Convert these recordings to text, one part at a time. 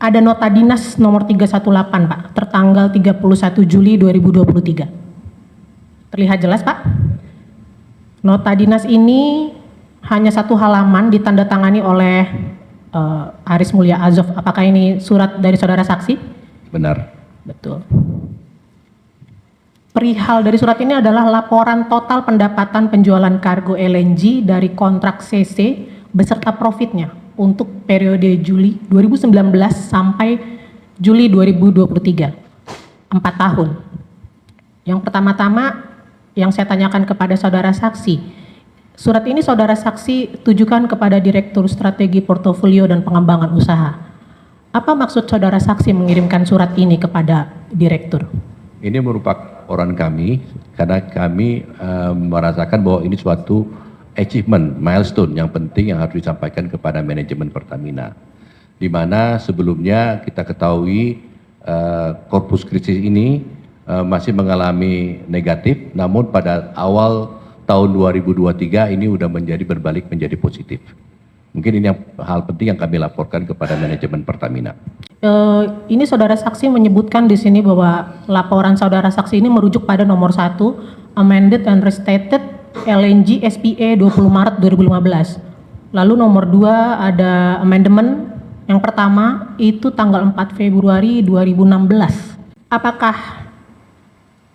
Ada nota dinas nomor 318 Pak, tertanggal 31 Juli 2023. Terlihat jelas Pak? Nota dinas ini hanya satu halaman ditandatangani oleh Aris Mulya Azov. Apakah ini surat dari saudara saksi? Benar. Betul. Perihal dari surat ini adalah laporan total pendapatan penjualan kargo LNG dari kontrak CC beserta profitnya untuk periode Juli 2019 sampai Juli 2023. 4 tahun. Yang pertama-tama yang saya tanyakan kepada saudara saksi, surat ini saudara saksi tujukan kepada Direktur Strategi Portofolio dan Pengembangan Usaha. Apa maksud saudara saksi mengirimkan surat ini kepada Direktur? Ini merupakan laporan kami karena kami merasakan bahwa ini suatu achievement, milestone yang penting yang harus disampaikan kepada manajemen Pertamina. Di mana sebelumnya kita ketahui Corpus Christi ini masih mengalami negatif, namun pada awal tahun 2023 ini sudah berbalik menjadi positif. Mungkin ini hal penting yang kami laporkan kepada manajemen Pertamina. Ini saudara saksi menyebutkan di sini bahwa laporan saudara saksi ini merujuk pada nomor 1 amended and restated LNG SPA 20 Maret 2015. Lalu nomor 2 ada amendement yang pertama itu tanggal 4 Februari 2016. Apakah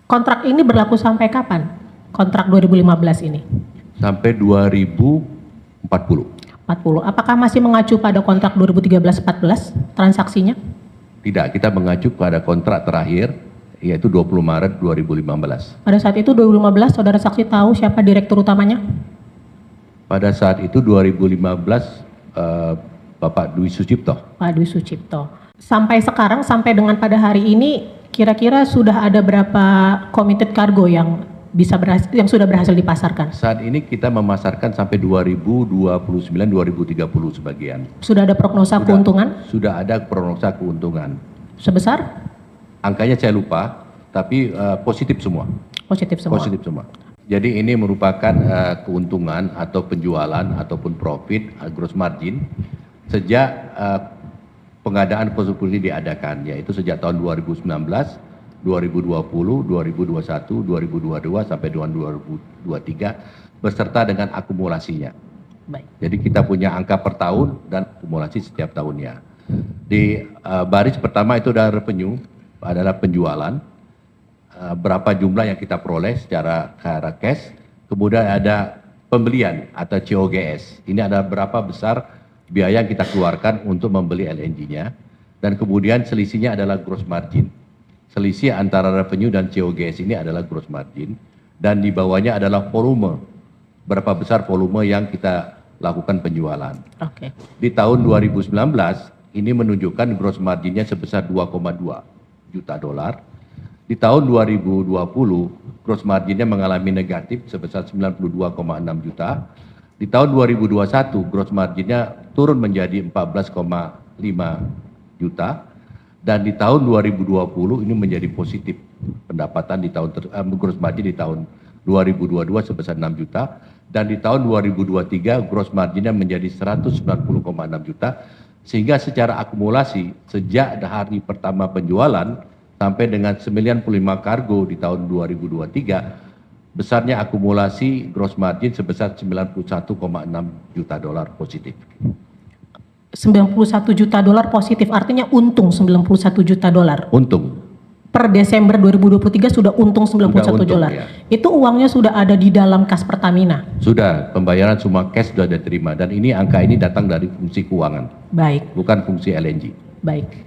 kontrak ini berlaku sampai kapan? Kontrak 2015 ini? Sampai 2040. Apakah masih mengacu pada kontrak 2013-14 transaksinya? Tidak, kita mengacu pada kontrak terakhir yaitu 20 Maret 2015. Pada saat itu 2015 saudara saksi tahu siapa direktur utamanya? Pada saat itu 2015 Bapak Dwi Sucipto. Pak Dwi Sucipto. Sampai sekarang, sampai dengan pada hari ini kira-kira sudah ada berapa committed cargo yang sudah berhasil dipasarkan? Saat ini kita memasarkan sampai 2029-2030 sebagian. Sudah ada prognosa keuntungan? Sudah ada prognosa keuntungan. Sebesar? Angkanya saya lupa, tapi positif semua. Positif semua? Positif semua. Jadi ini merupakan keuntungan atau penjualan ataupun profit, gross margin, sejak pengadaan Corpus diadakan, yaitu sejak tahun 2019, 2020, 2021, 2022 sampai 2023 beserta dengan akumulasinya. Baik. Jadi kita punya angka per tahun dan akumulasi setiap tahunnya. Di baris pertama itu adalah revenue, adalah penjualan, berapa jumlah yang kita peroleh secara cash, kemudian ada pembelian atau COGS. Ini adalah berapa besar biaya yang kita keluarkan untuk membeli LNG-nya, dan kemudian selisihnya adalah gross margin. Selisih antara revenue dan COGS ini adalah gross margin, dan di bawahnya adalah volume, berapa besar volume yang kita lakukan penjualan. Oke. Di tahun 2019 ini menunjukkan gross marginnya sebesar 2,2 juta dolar. Di tahun 2020 gross marginnya mengalami negatif sebesar 92,6 juta. Di tahun 2021 gross marginnya turun menjadi 14,5 juta. Dan di tahun 2020 ini menjadi positif pendapatan di tahun gross margin di tahun 2022 sebesar 6 juta, dan di tahun 2023 gross marginnya menjadi 190,6 juta, sehingga secara akumulasi sejak hari pertama penjualan sampai dengan 95 kargo di tahun 2023 besarnya akumulasi gross margin sebesar 91,6 juta dolar positif. 91 juta dolar positif, artinya untung 91 juta dolar. Untung. Per Desember 2023 sudah untung 91 dolar. Ya. Itu uangnya sudah ada di dalam kas Pertamina? Sudah, pembayaran semua cash sudah diterima, dan ini angka ini datang dari fungsi keuangan. Baik. Bukan fungsi LNG. Baik.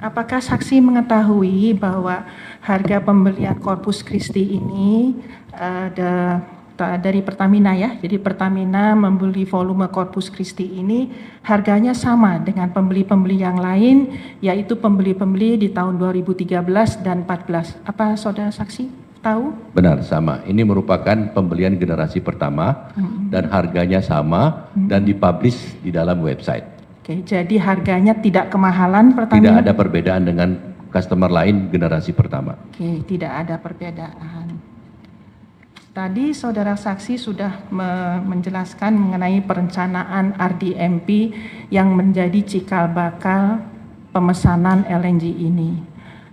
Apakah saksi mengetahui bahwa harga pembelian Corpus Christi ini dari Pertamina ya, jadi Pertamina membeli volume Corpus Christi ini harganya sama dengan pembeli-pembeli yang lain, yaitu pembeli-pembeli di tahun 2013 dan 14. Apa saudara saksi tahu? Benar, sama. Ini merupakan pembelian generasi pertama dan harganya sama dan dipublish di dalam website. Oke, jadi harganya tidak kemahalan Pertamina? Tidak ada perbedaan dengan customer lain generasi pertama. Oke, tidak ada perbedaan. Tadi saudara saksi sudah menjelaskan mengenai perencanaan RDMP yang menjadi cikal bakal pemesanan LNG ini.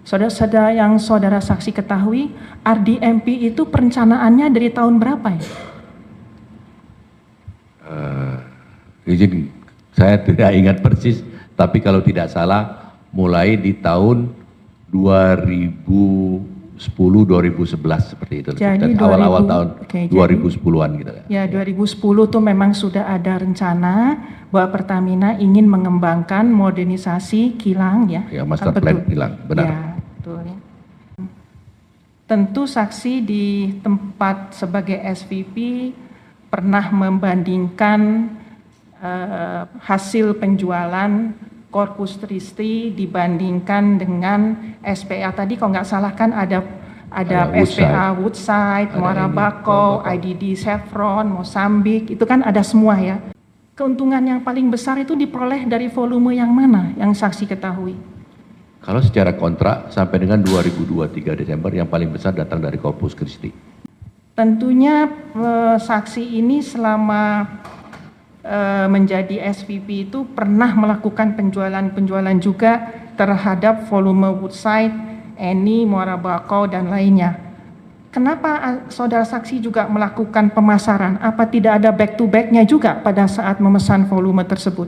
Saudara-saudara yang saudara saksi ketahui, RDMP itu perencanaannya dari tahun berapa ya? Izin, saya tidak ingat persis, tapi kalau tidak salah mulai di tahun 2010-2011 seperti itu. Jadi awal-awal tahun oke, 2010-an gitu ya. Ya, 2010 tuh memang sudah ada rencana bahwa Pertamina ingin mengembangkan modernisasi kilang ya. Ya, master plan kilang, benar. Ya, betul ya. Tentu saksi di tempat sebagai SVP pernah membandingkan hasil penjualan Corpus Christi dibandingkan dengan SPA. Tadi kalau nggak salah kan ada SPA Woodside, Muara Bakau, IDD Chevron, Mozambik, itu kan ada semua ya. Keuntungan yang paling besar itu diperoleh dari volume yang mana yang saksi ketahui? Kalau secara kontrak sampai dengan 2023 Desember yang paling besar datang dari Corpus Christi. Tentunya saksi ini selama menjadi SVP itu pernah melakukan penjualan juga terhadap volume Woodside, Eni, Muara Bakau, dan lainnya. Kenapa saudara saksi juga melakukan pemasaran? Apa tidak ada back to back-nya juga pada saat memesan volume tersebut?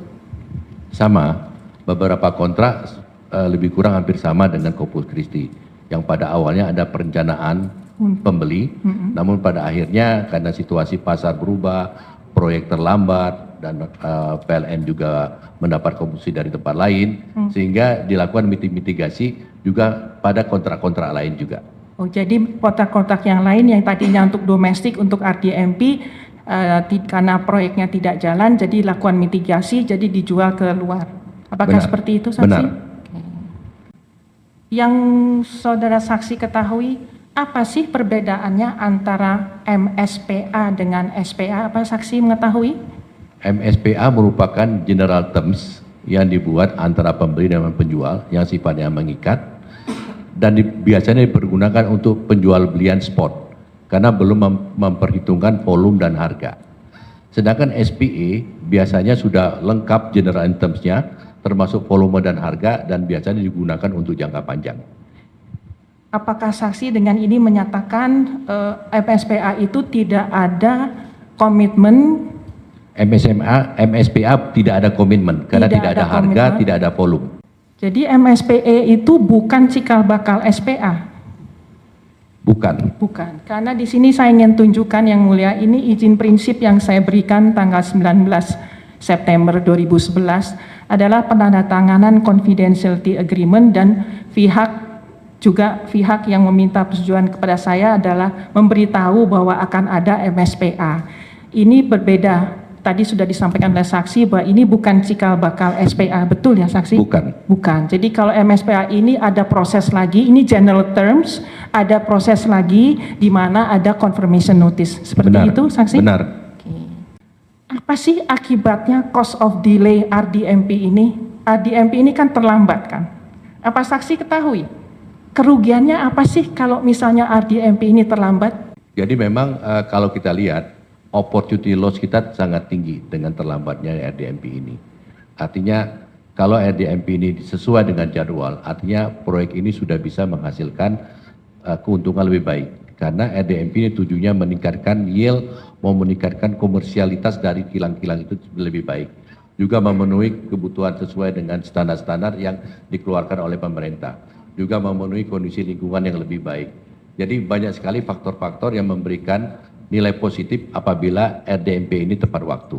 Sama, beberapa kontrak lebih kurang hampir sama dengan Corpus Christi, yang pada awalnya ada perencanaan pembeli, namun pada akhirnya karena situasi pasar berubah, proyek terlambat, dan PLN juga mendapat komposisi dari tempat lain, sehingga dilakukan mitigasi juga pada kontrak-kontrak lain juga. Oh, jadi kontrak-kontrak yang lain yang tadinya untuk domestik, untuk RDMP, karena proyeknya tidak jalan, jadi lakukan mitigasi, jadi dijual ke luar. Apakah seperti itu, saksi? Benar. Oke. Yang saudara saksi ketahui, apa sih perbedaannya antara MSPA dengan SPA? Apa saksi mengetahui? MSPA merupakan general terms yang dibuat antara pembeli dan penjual yang sifatnya mengikat dan biasanya dipergunakan untuk penjual belian spot karena belum memperhitungkan volume dan harga. Sedangkan SPA biasanya sudah lengkap general terms-nya termasuk volume dan harga dan biasanya digunakan untuk jangka panjang. Apakah saksi dengan ini menyatakan MSPA itu tidak ada komitmen? MSPA tidak ada komitmen karena tidak ada harga, komitmen, tidak ada volume. Jadi MSPA itu bukan cikal bakal SPA? Bukan. Bukan, karena di sini saya ingin tunjukkan yang mulia, ini izin prinsip yang saya berikan tanggal 19 September 2011 adalah penandatanganan confidentiality agreement dan pihak yang meminta persetujuan kepada saya adalah memberitahu bahwa akan ada MSPA. Ini berbeda. Tadi sudah disampaikan oleh saksi bahwa ini bukan cikal bakal SPA, betul ya saksi? Bukan. Bukan. Jadi kalau MSPA ini ada proses lagi, ini general terms, ada proses lagi di mana ada confirmation notice. Seperti benar, itu saksi? Benar. Oke. Apa sih akibatnya cost of delay RDMP ini? RDMP ini kan terlambat kan? Apa saksi ketahui? Kerugiannya apa sih kalau misalnya RDMP ini terlambat? Jadi memang kalau kita lihat opportunity loss kita sangat tinggi dengan terlambatnya RDMP ini. Artinya kalau RDMP ini sesuai dengan jadwal, artinya proyek ini sudah bisa menghasilkan keuntungan lebih baik. Karena RDMP ini tujuannya meningkatkan yield, mau meningkatkan komersialitas dari kilang-kilang itu lebih baik. Juga memenuhi kebutuhan sesuai dengan standar-standar yang dikeluarkan oleh pemerintah. Juga memenuhi kondisi lingkungan yang lebih baik. Jadi banyak sekali faktor-faktor yang memberikan nilai positif apabila RDMP ini tepat waktu.